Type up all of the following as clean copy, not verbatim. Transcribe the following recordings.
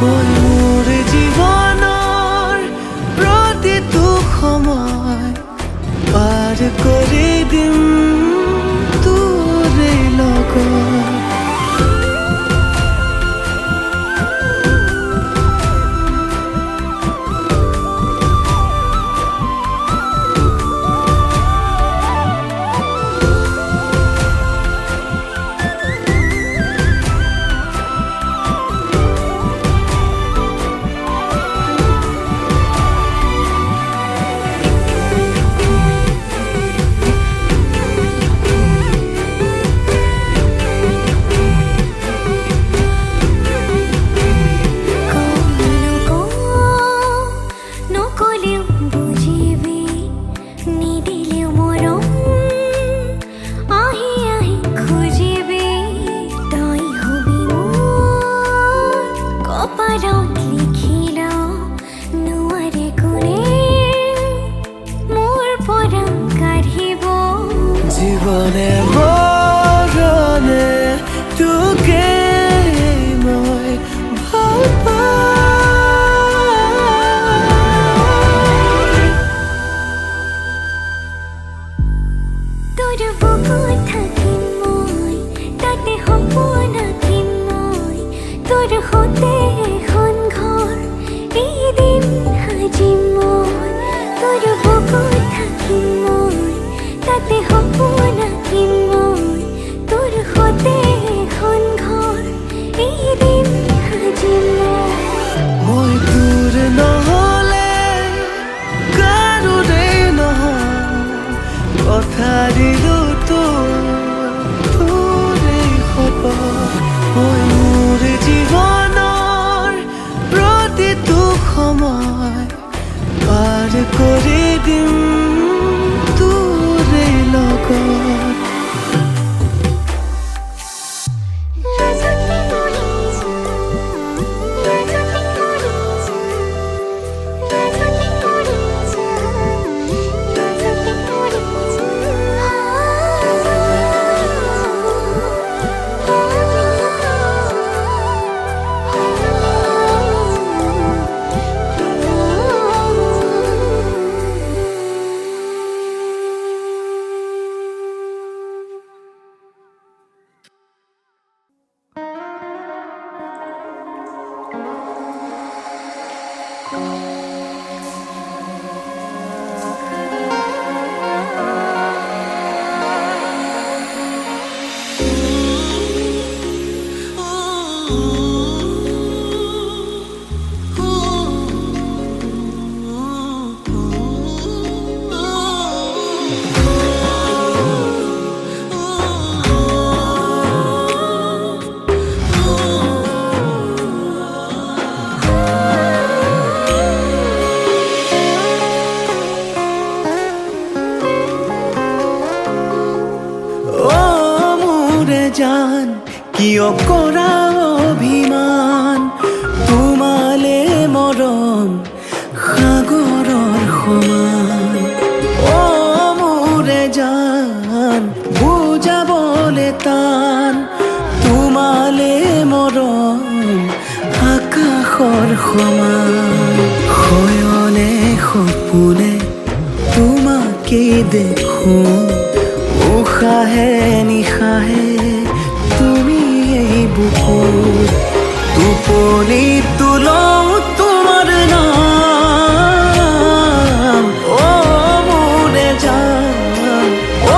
ওই মোৰ জীৱনৰ প্ৰতিটো সময় পাৰ কৰি দিম তোৰে লগত। জীবনে মৰণে তোকে মই ভাল পাওঁ। তোৰ বুকুত থাকিম মই, তাতে সপোন আঁকিম মই, তোৰ সতে এখন ঘৰ এদিন সাজিম মই। তোৰ বুকুত থাকিম মই, তাতে সপোন আঁকিম মই, তোৰ সতে এখন ঘৰ এদিন সাজিম মই। তোৰ নহ'লে কাৰোৰে নহয়, কথা দিলো তোৰে শপত। মই মোৰ জীৱনৰ প্ৰতিটো সময় পাৰ কৰি দিম তোৰে লগত। জান কিয় কৰা অভিমান, তোমালে মৰম সাগৰৰ সমান। অ মোৰে জান বুজাবলে টান, তোমালে মৰম আকাশৰ সমান। শয়নে সপোনে তোমাকেই দেখো, উশাহে নিশাহে তুমি এই বুকুত। টোপনিতো লওঁ তোমাৰ নাম, অ মোৰে জান, অ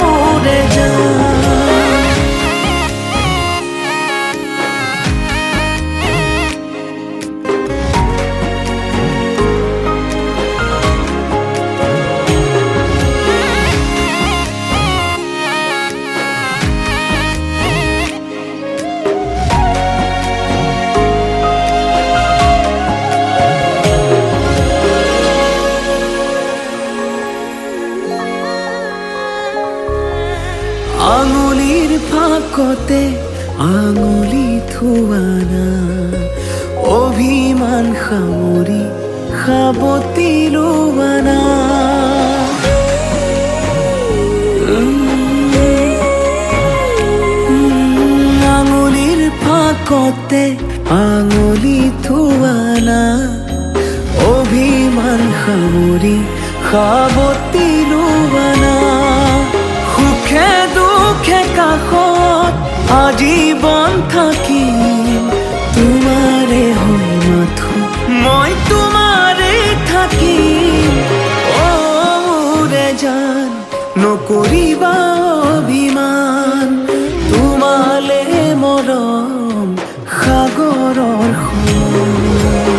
মোৰে জান। আঙুলিৰ ফাকতে আঙুলি থোৱানা, অভিমান সামৰি সাবতি লোৱানা। আঙুলিৰ ফাকতে আঙুলি থোৱানা অভিমান সামৰি সাৱটি লোৱানা সুখে দুখে কাষত আজীৱন থাকিম তোমাৰে হৈ মাথো মই তোমাৰে থাকিম অ মোৰে জান নকৰিবা অভিমান তোমালে মৰম সাগৰৰ সমান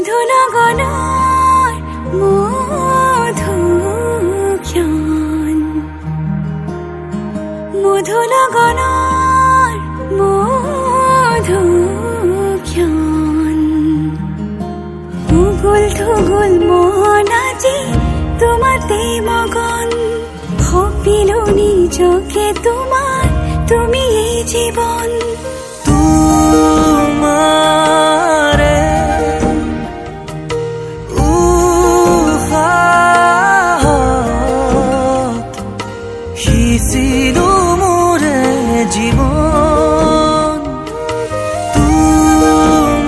মধুনগনৰ মধুক্ষণ মধুনগনৰ মধুক্ষণ উগুল থুগুল মন আজি তোমাতে মগন সপিলো নিজকে তোমাৰ তুমি এই জীৱন তোমাৰে সিঁচিলো মোৰে জীৱন তোমাৰে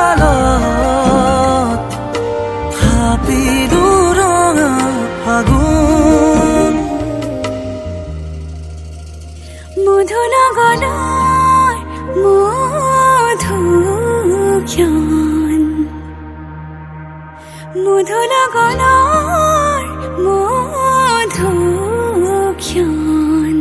কপালত থাপিলো ৰঙা ফাগুন মধুনগৰৰ মধুক্ষণ মধুনগৰৰ মধুক্ষণ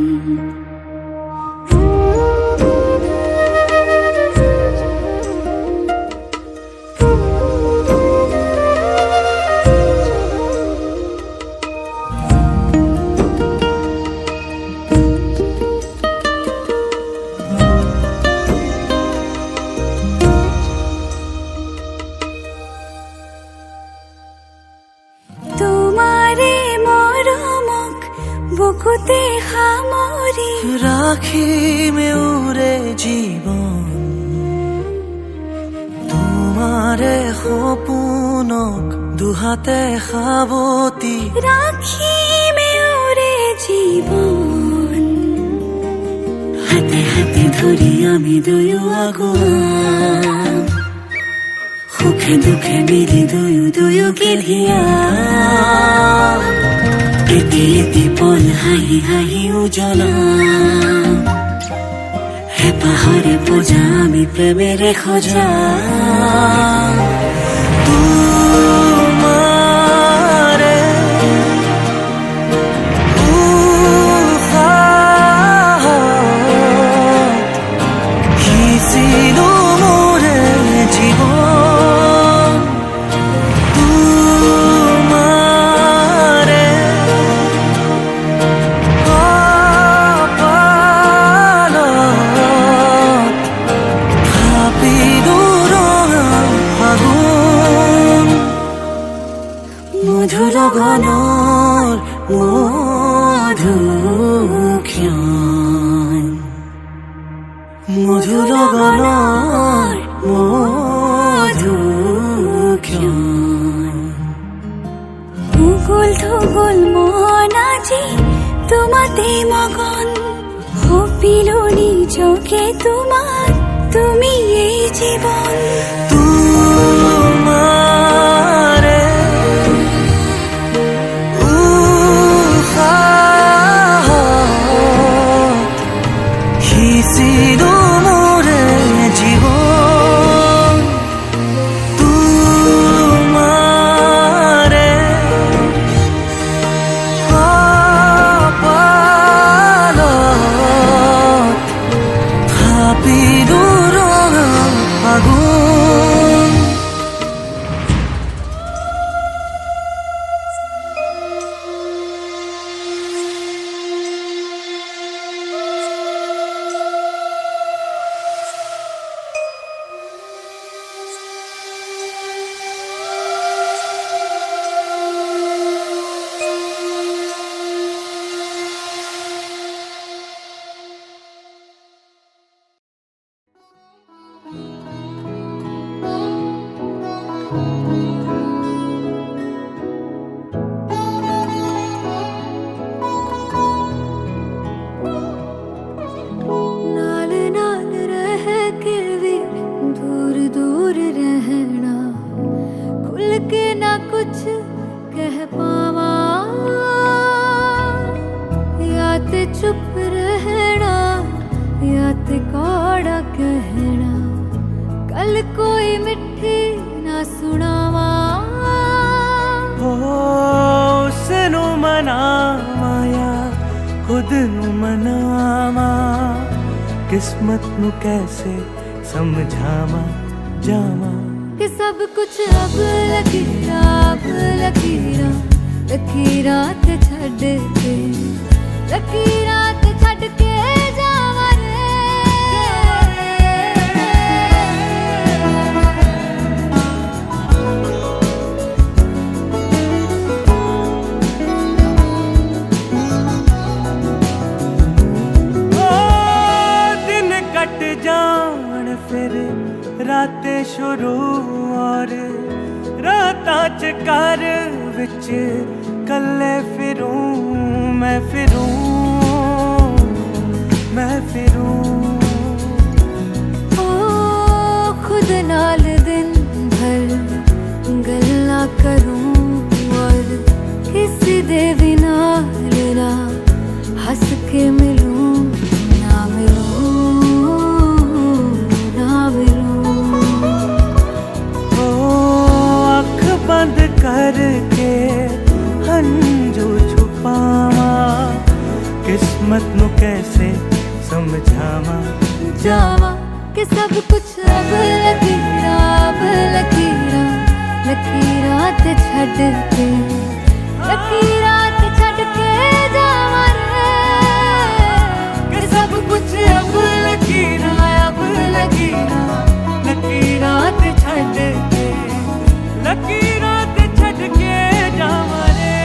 তোমাৰে মৰমক বুকুতে সামৰি ৰাখিমে উৰে জীৱন তোমাৰে সপোনক দুহাতে সাৱটি ৰাখিমে উৰে জীৱন হাতে হাতে ধৰি আমি দুয়ো আগুৱাম সুখে দুখে মিলি দুয়োকে ধিয়া এটি এটি পল হাঁহি হাঁহি উজ্বলা হেঁপাহৰে পূজা আমি প্ৰেমেৰে সজা তোমাৰে সিঁচিলো মোৰে জীৱন তোমাৰে কপালত থাপিলো ৰঙা ফাগুন মধুনগৰৰ মধুক্ষণ মধুনগৰৰ মধুক্ষণ উগুল থুগুল মন আজি তোমাতে মগন সপিলো নিজকে তোমাৰ তুমি এই জীৱন তোমাৰে बना माया खुद नू मनावा किस्मत नू कैसे समझावा जावा कि सब कुछ अब लकीरा लकीरा ते छड़ के लकीरा ते छड़ के जावा रे दिन कट जान फिर रातें शुरू और रातां च घर विच कल्ले फिरूं मैं ओ खुद नाल दिन भर गल्ला करूं और किसी दे भी नाल ना हंस के मिलूं ना आँख बंद करके हंजू छुपावा किस्मत नू कैसे समझावा जावा कि सब कुछ अब लकीरा लकीरा ते छड़ के लकीरा ते छड़ के जावा रे कि सब कुछ अब लकीरा लकीरा ते छड़ के लकीरा ते छड़ के जावा रे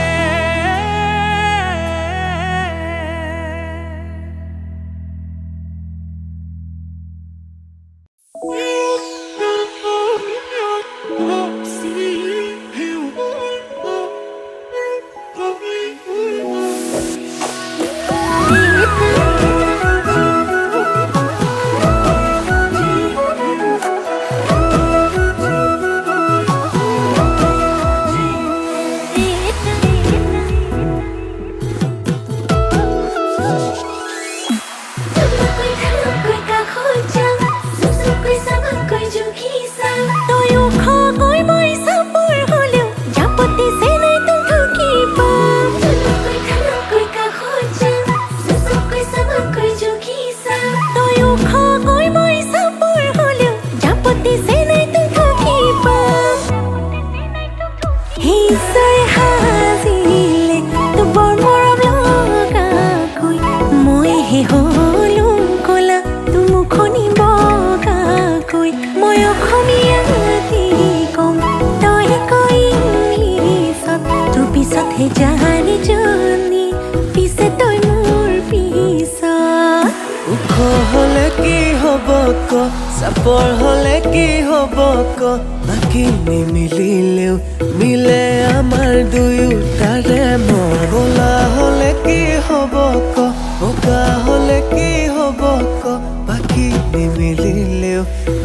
চাপৰ হলে কি হব ক বাকী নিমিলিলেও মিলে আমাৰ দুয়োটাৰে মন বলা হলে কি হব ক বোকা হলে কি হব ক বাকী নিমিলিলেও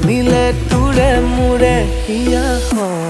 মিলে তোৰে মোৰে হিয়া হয়